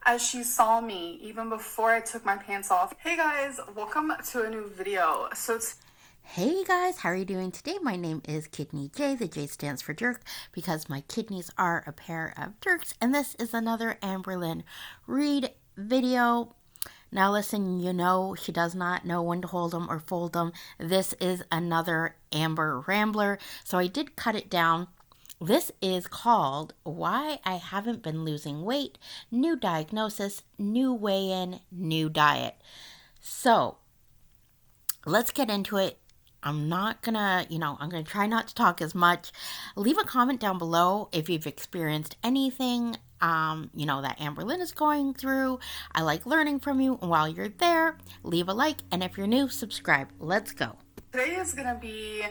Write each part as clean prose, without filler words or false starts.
as she saw me even before I took my pants off. Hey guys, welcome to a new video. Hey guys, how are you doing today? My name is Kidney J. The J stands for jerk because my kidneys are a pair of jerks, and this is another Amberlynn Reid video. Now listen, you know she does not know when to hold them or fold them. This is another Amber Rambler, so I did cut it down. This is called Why I Haven't Been Losing Weight, New Diagnosis, New Weigh-In, New Diet. So let's get into it. I'm gonna try not to talk as much. Leave a comment down below if you've experienced anything, that Amberlynn is going through. I like learning from you. And while you're there, leave a like. And if you're new, subscribe. Let's go. Today is gonna be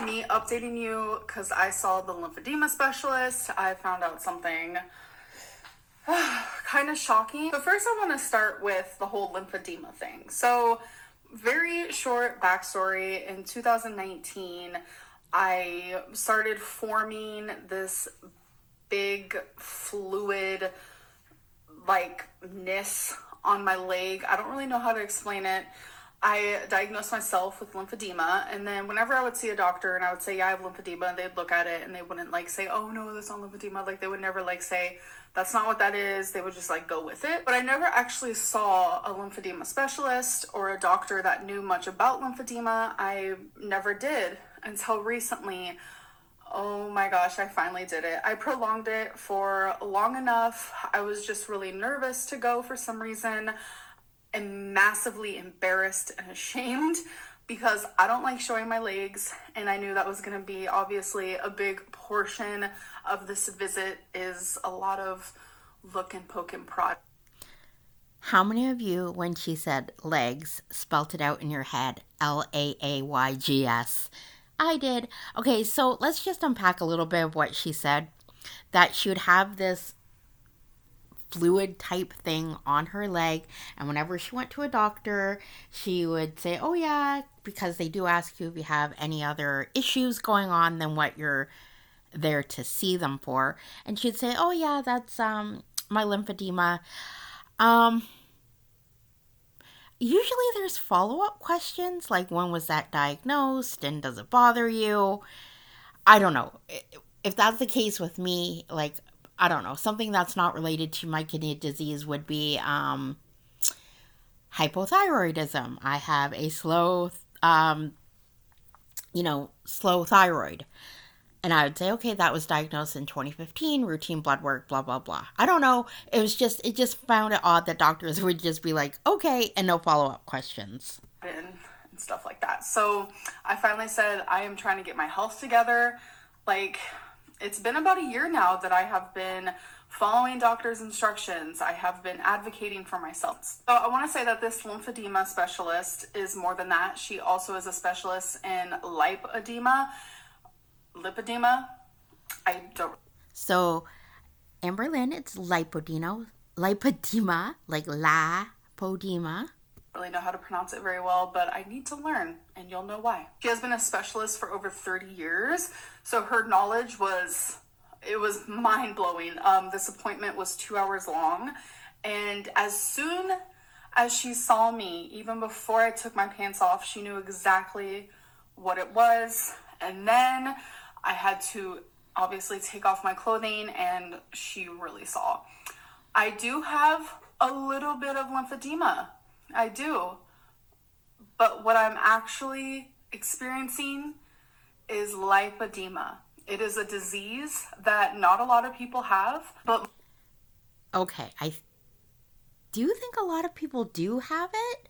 me updating you because I saw the lymphedema specialist. I found out something kind of shocking. But first I want to start with the whole lymphedema thing. So very short backstory. In 2019, I started forming this big fluid ness on my leg. I don't really know how to explain it. I diagnosed myself with lymphedema, and then whenever I would see a doctor and I would say, yeah, I have lymphedema, they'd look at it and they wouldn't say, oh no, that's not lymphedema. They would never say, that's not what that is. They would just go with it. But I never actually saw a lymphedema specialist or a doctor that knew much about lymphedema. I never did until recently. Oh my gosh, I finally did it. I prolonged it for long enough. I was just really nervous to go for some reason. I'm massively embarrassed and ashamed because I don't like showing my legs, and I knew that was going to be obviously a big portion of this visit, is a lot of look and poke and prod. How many of you, when she said legs, spelt it out in your head? Laaygs. I did. Okay, so let's just unpack a little bit of what she said. That she would have this fluid type thing on her leg, and whenever she went to a doctor, she would say, oh yeah, because they do ask you if you have any other issues going on than what you're there to see them for, and she'd say, oh yeah, that's my lymphedema. Usually there's follow-up questions like, when was that diagnosed and does it bother you? I don't know if that's the case with me. I don't know, something that's not related to my kidney disease would be hypothyroidism. I have a slow thyroid. And I would say, okay, that was diagnosed in 2015, routine blood work, blah, blah, blah. I don't know. It just found it odd that doctors would just be like, okay, and no follow-up questions. And stuff like that. So I finally said, I am trying to get my health together. It's been about a year now that I have been following doctor's instructions. I have been advocating for myself. So I want to say that this lymphedema specialist is more than that. She also is a specialist in lipedema. I don't. So, Amberlynn, it's lipedema, like lipedema. Really know how to pronounce it very well, but I need to learn, and you'll know why. She has been a specialist for over 30 years, so her knowledge was mind-blowing. This appointment was 2 hours long, and as soon as she saw me, even before I took my pants off, she knew exactly what it was. And then I had to obviously take off my clothing, and she really saw. I do have a little bit of lymphedema. I do. But what I'm actually experiencing is lipedema. It is a disease that not a lot of people have, but... Okay, I do think a lot of people do have it.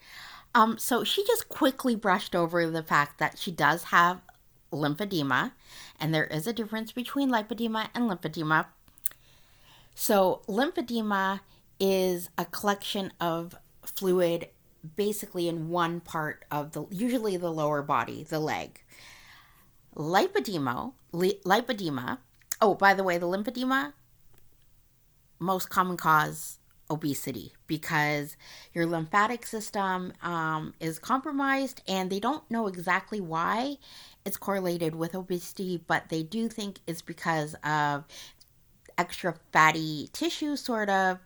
So she just quickly brushed over the fact that she does have lymphedema, and there is a difference between lipedema and lymphedema. So lymphedema is a collection of fluid basically in one part of usually the lower body, the leg. Lipedema, oh, by the way, the lymphedema, most common cause, obesity, because your lymphatic system is compromised, and they don't know exactly why it's correlated with obesity, but they do think it's because of extra fatty tissue sort of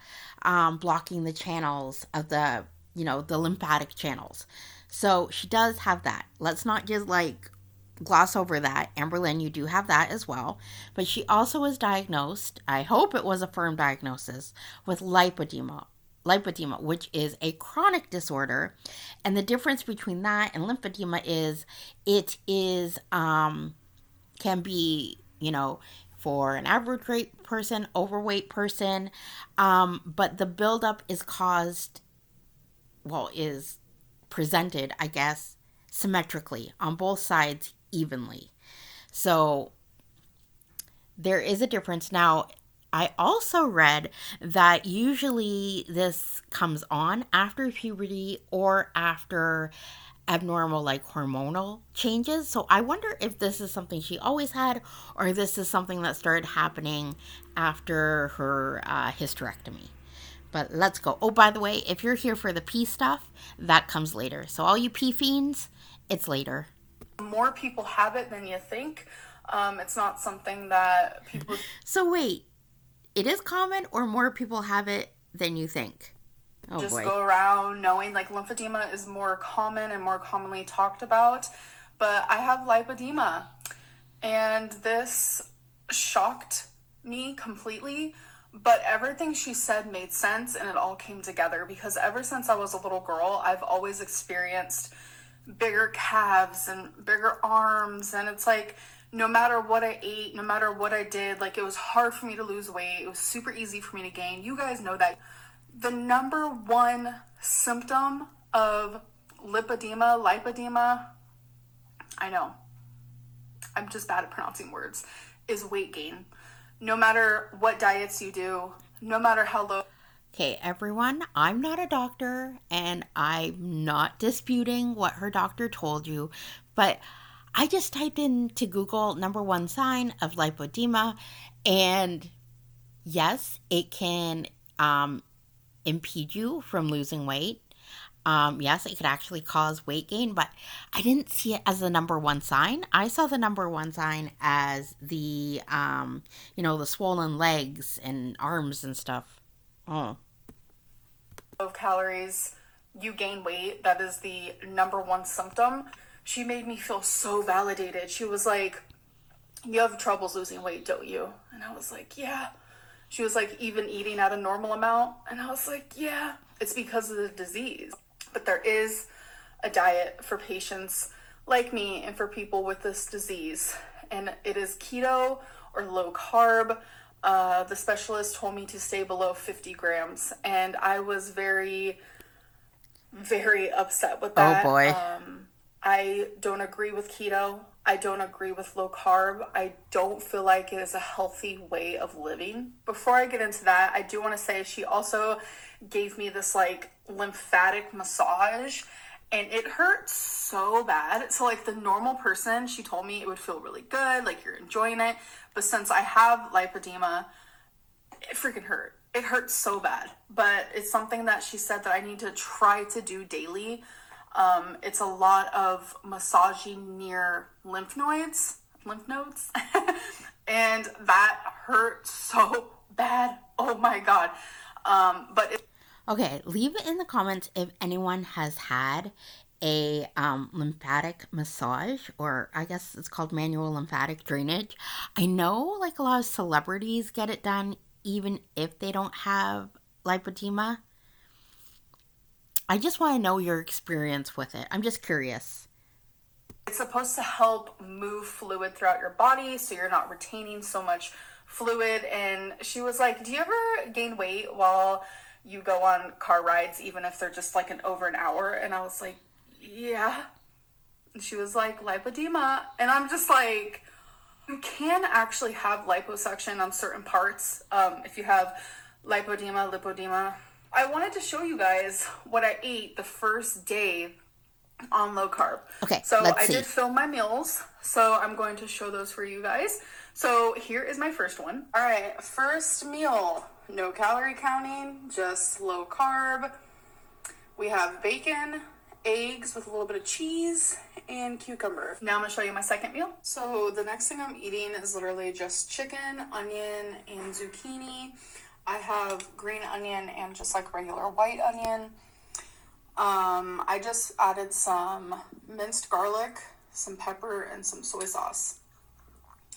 blocking the channels of the, the lymphatic channels. So she does have that. Let's not just like gloss over that. Amberlynn, you do have that as well. But she also was diagnosed, I hope it was a firm diagnosis, with lipedema. Lipedema, which is a chronic disorder. And the difference between that and lymphedema is it is can be, for an average weight person, overweight person, but the buildup is caused, is presented, I guess, symmetrically on both sides evenly. So there is a difference. Now, I also read that usually this comes on after puberty or after abnormal like hormonal changes. So I wonder if this is something she always had or this is something that started happening after her hysterectomy. But let's go. Oh, by the way, if you're here for the pee stuff, that comes later. So all you pee fiends, it's later. More people have it than you think. It's not something that people... So wait, it is common or more people have it than you think? Oh, just boy. Go around knowing like lymphedema is more common and more commonly talked about. But I have lipedema. And this shocked me completely. But everything she said made sense and it all came together because ever since I was a little girl, I've always experienced bigger calves and bigger arms. And it's like, no matter what I ate, no matter what I did, like it was hard for me to lose weight. It was super easy for me to gain. You guys know that. The number one symptom of lipedema, I know, I'm just bad at pronouncing words, is weight gain. No matter what diets you do, no matter how low. Okay, everyone, I'm not a doctor and I'm not disputing what her doctor told you, but I just typed into Google number one sign of lipedema, and yes, it can impede you from losing weight. Yes, it could actually cause weight gain, but I didn't see it as the number one sign. I saw the number one sign as the, the swollen legs and arms and stuff. Oh. Of calories, you gain weight. That is the number one symptom. She made me feel so validated. She was like, you have troubles losing weight, don't you? And I was like, yeah. She was like, even eating at a normal amount? And I was like, yeah. It's because of the disease. But there is a diet for patients like me and for people with this disease. And it is keto or low carb. The specialist told me to stay below 50 grams. And I was very, very upset with that. Oh, boy. I don't agree with keto. I don't agree with low carb. I don't feel like it is a healthy way of living. Before I get into that, I do want to say she also gave me this like lymphatic massage and it hurt so bad. So like the normal person, she told me it would feel really good, like you're enjoying it. But since I have lipedema, it freaking hurt. It hurts so bad. But it's something that she said that I need to try to do daily. It's a lot of massaging near lymph nodes, and that hurt so bad. Oh my God. Okay, leave it in the comments if anyone has had a lymphatic massage, or I guess it's called manual lymphatic drainage. I know like a lot of celebrities get it done even if they don't have lipedema. I just want to know your experience with it. I'm just curious. It's supposed to help move fluid throughout your body so you're not retaining so much fluid. And she was like, do you ever gain weight while you go on car rides, even if they're just like over an hour? And I was like, yeah. And she was like, lipedema. And I'm just like, you can actually have liposuction on certain parts if you have lipodema. I wanted to show you guys what I ate the first day on low carb. Okay, so let's I see. did film my meals, so I'm going to show those for you guys. So here is my first one. All right, first meal, no calorie counting, just low carb. We have bacon, eggs with a little bit of cheese and cucumber. Now I'm gonna show you my second meal. So the next thing I'm eating is literally just chicken, onion, and zucchini. I have green onion and just like regular white onion. I just added some minced garlic, some pepper, and some soy sauce.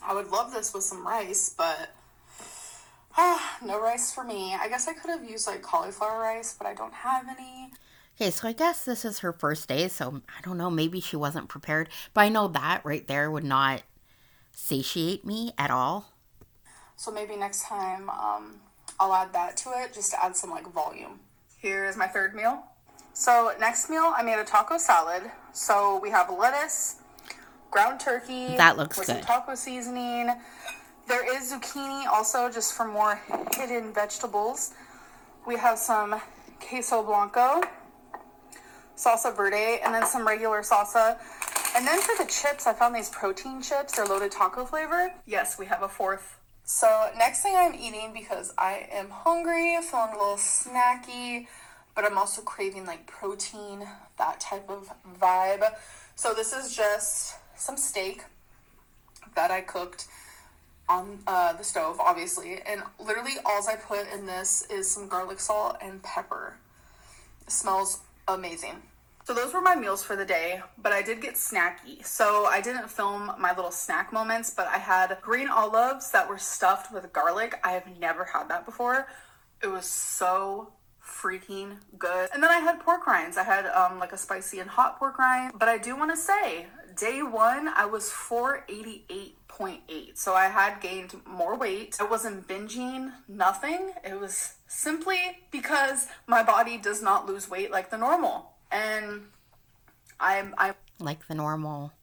I would love this with some rice, but no rice for me. I guess I could have used like cauliflower rice, but I don't have any. Okay, so I guess this is her first day, so I don't know, maybe she wasn't prepared. But I know that right there would not satiate me at all. So maybe next time I'll add that to it just to add some like volume. Here is my third meal. So next meal, I made a taco salad. So we have lettuce, ground turkey. That looks with good. Some taco seasoning. There is zucchini also just for more hidden vegetables. We have some queso blanco, salsa verde, and then some regular salsa. And then for the chips, I found these protein chips. They're loaded taco flavor. Yes, we have a fourth. So next thing I'm eating, because I am hungry, feeling a little snacky, but I'm also craving like protein, that type of vibe. So this is just some steak that I cooked on the stove, obviously. And literally all I put in this is some garlic salt and pepper. It smells amazing. So those were my meals for the day, but I did get snacky. So I didn't film my little snack moments, but I had green olives that were stuffed with garlic. I have never had that before. It was so freaking good. And then I had pork rinds. I had like a spicy and hot pork rind. But I do want to say, day one, I was 488.8. So I had gained more weight. I wasn't binging, nothing. It was simply because my body does not lose weight like the normal. And I'm like the normal.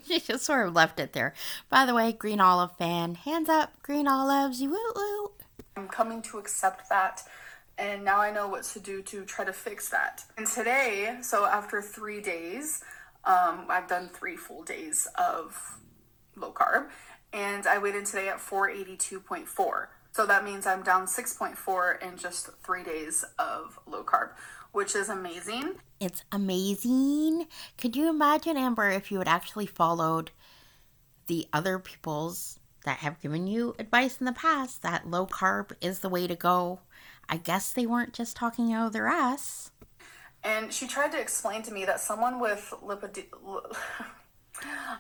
She just sort of left it there. By the way, green olive fan, hands up, green olives, woo woo. I'm coming to accept that. And now I know what to do to try to fix that. And today, so after 3 days, I've done 3 full days of low carb. And I weighed in today at 482.4. So that means I'm down 6.4 in just 3 days of low carb, which is amazing. It's amazing. Could you imagine, Amber, if you had actually followed the other people's that have given you advice in the past that low carb is the way to go? I guess they weren't just talking out of their ass. And she tried to explain to me that someone with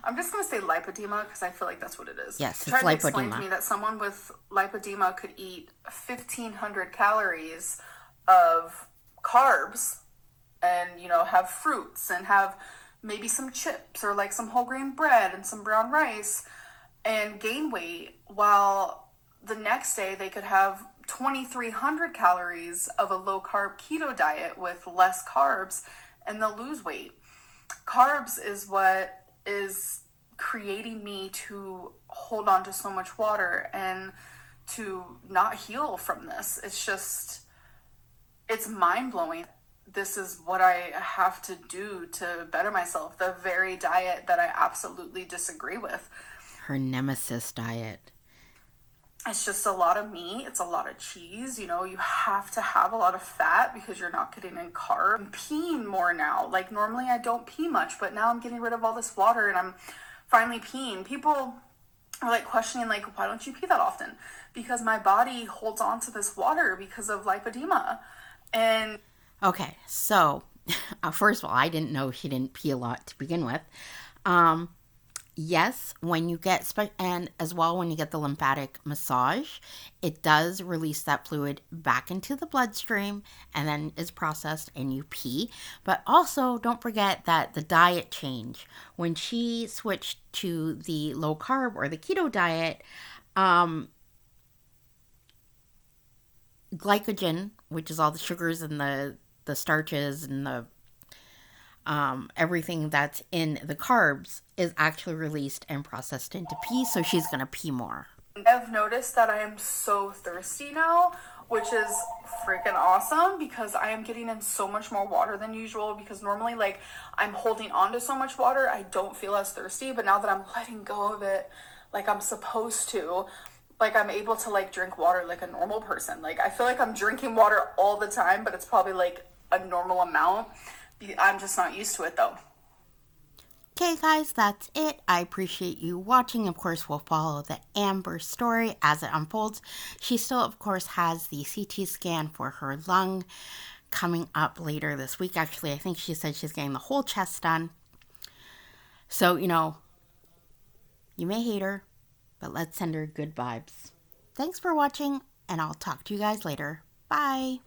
I'm just going to say lipedema because I feel like that's what it is. Yes, it's tried lipedema. To explain to me that someone with lipedema could eat 1,500 calories of carbs and, you know, have fruits and have maybe some chips or like some whole grain bread and some brown rice and gain weight, while the next day they could have 2,300 calories of a low carb keto diet with less carbs and they'll lose weight. Carbs is what is creating me to hold on to so much water and to not heal from this. It's mind-blowing. This is what I have to do to better myself. The very diet that I absolutely disagree with. Her nemesis diet. It's just a lot of meat. It's a lot of cheese. You know, you have to have a lot of fat because you're not getting in carb. I'm peeing more now. Like normally I don't pee much, but now I'm getting rid of all this water and I'm finally peeing. People are like questioning like, why don't you pee that often? Because my body holds on to this water because of lipedema. And okay, so first of all, I didn't know she didn't pee a lot to begin with. Yes, when you get, and as well when you get the lymphatic massage, it does release that fluid back into the bloodstream and then is processed and you pee. But also don't forget that the diet change, when she switched to the low carb or the keto diet, glycogen, which is all the sugars and the starches and the everything that's in the carbs, is actually released and processed into pee, so she's gonna pee more. I've noticed that I am so thirsty now, which is freaking awesome because I am getting in so much more water than usual, because normally like I'm holding on to so much water, I don't feel as thirsty, but now that I'm letting go of it like I'm supposed to, like I'm able to like drink water like a normal person. Like I feel like I'm drinking water all the time, but it's probably like a normal amount I'm just not used to it though. Okay, guys, that's it. I appreciate you watching. Of course, we'll follow the Amber story as it unfolds. She still, of course, has the CT scan for her lung coming up later this week. Actually, I think she said she's getting the whole chest done. So, you may hate her, but let's send her good vibes. Thanks for watching, and I'll talk to you guys later. Bye.